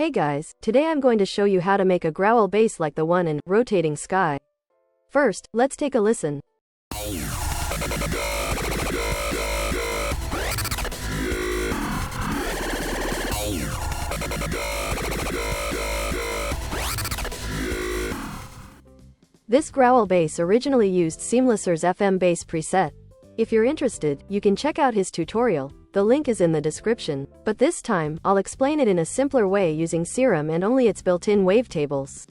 Hey guys, today I'm going to show you how to make a growl bass like the one in Rotating Sky. First, let's take a listen. This growl bass originally used Seamlesser's FM bass preset. If you're interested, you can check out his tutorial. The link is in the description. But this time, I'll explain it in a simpler way using Serum and only its built-in wavetables.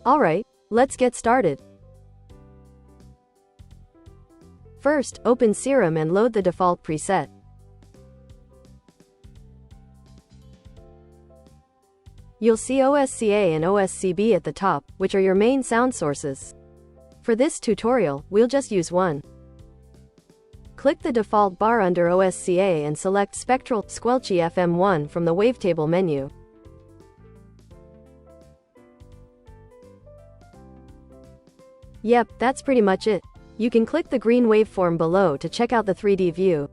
Alright, let's get started. First, open Serum and load the default preset. You'll see OSCA and OSCB at the top, which are your main sound sources. For this tutorial, we'll just use one. Click the default bar under OSCA and select Spectral Squelchy FM1 from the wavetable menu. Yep, that's pretty much it. You can click the green waveform below to check out the 3D view.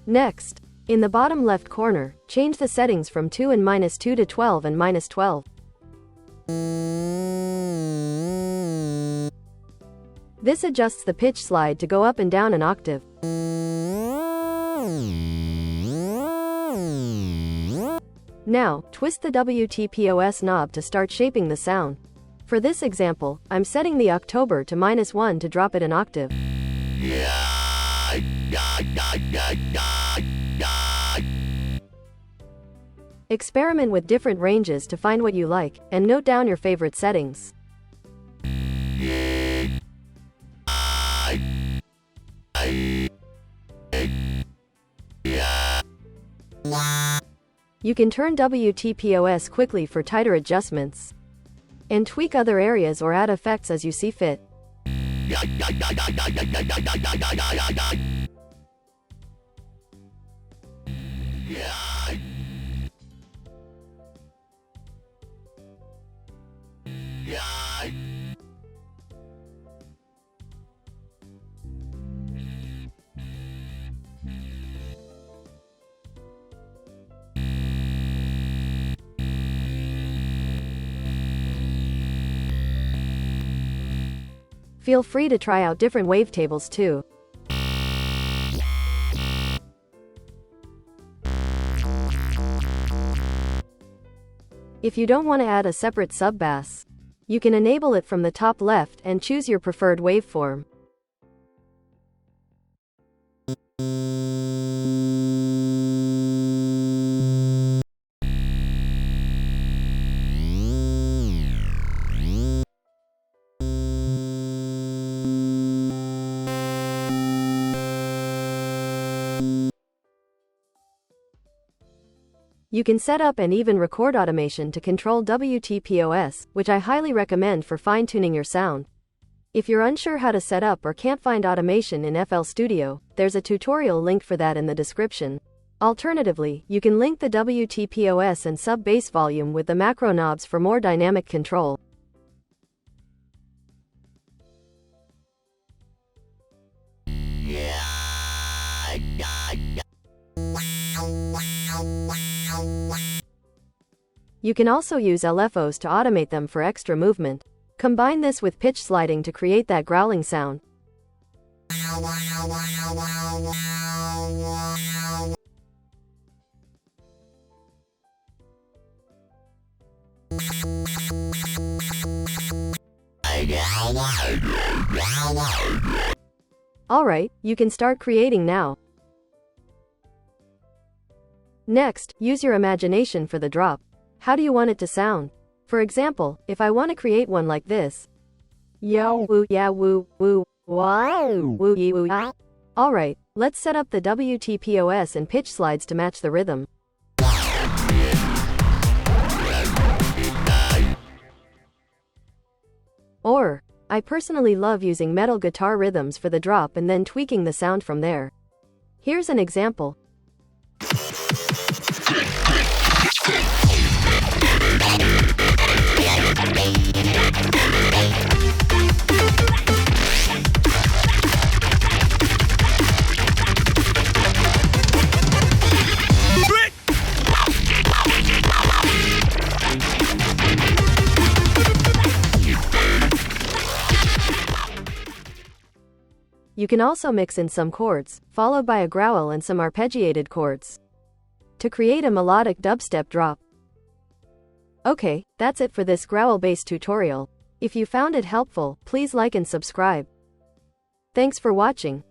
Next, in the bottom left corner, change the settings from 2 and -2 to 12 and -12. This adjusts the pitch slide to go up and down an octave. Now, twist the WTPOS knob to start shaping the sound. For this example, I'm setting the October to -1 to drop it an octave. Experiment with different ranges to find what you like, and note down your favorite settings. You can turn WTPOS quickly for tighter adjustments, and tweak other areas or add effects as you see fit. Feel free to try out different wavetables too. If you don't want to add a separate sub-bass, you can enable it from the top left and choose your preferred waveform. You can set up and even record automation to control WTPOS, which I highly recommend for fine-tuning your sound. If you're unsure how to set up or can't find automation in flstudio, there's a tutorial linked for that in the description. Alternatively, you can link the WTPOS and sub-bass volume with the macro knobs for more dynamic control. You can also use LFOs to automate them for extra movement. Combine this with pitch sliding to create that growling sound. Alright, you can start creating now. Next, use your imagination for the drop. How do you want it to sound? For example, if I want to create one like this. Yo woo yeah woo woo wow woo yee woo ah. Alright, let's set up the WTPOS and pitch slides to match the rhythm. Or, I personally love using metal guitar rhythms for the drop and then tweaking the sound from there. Here's an example. You can also mix in some chords, followed by a growl and some arpeggiated chords, to create a melodic dubstep drop. Okay, that's it for this growl bass tutorial. If you found it helpful, please like and subscribe. Thanks for watching.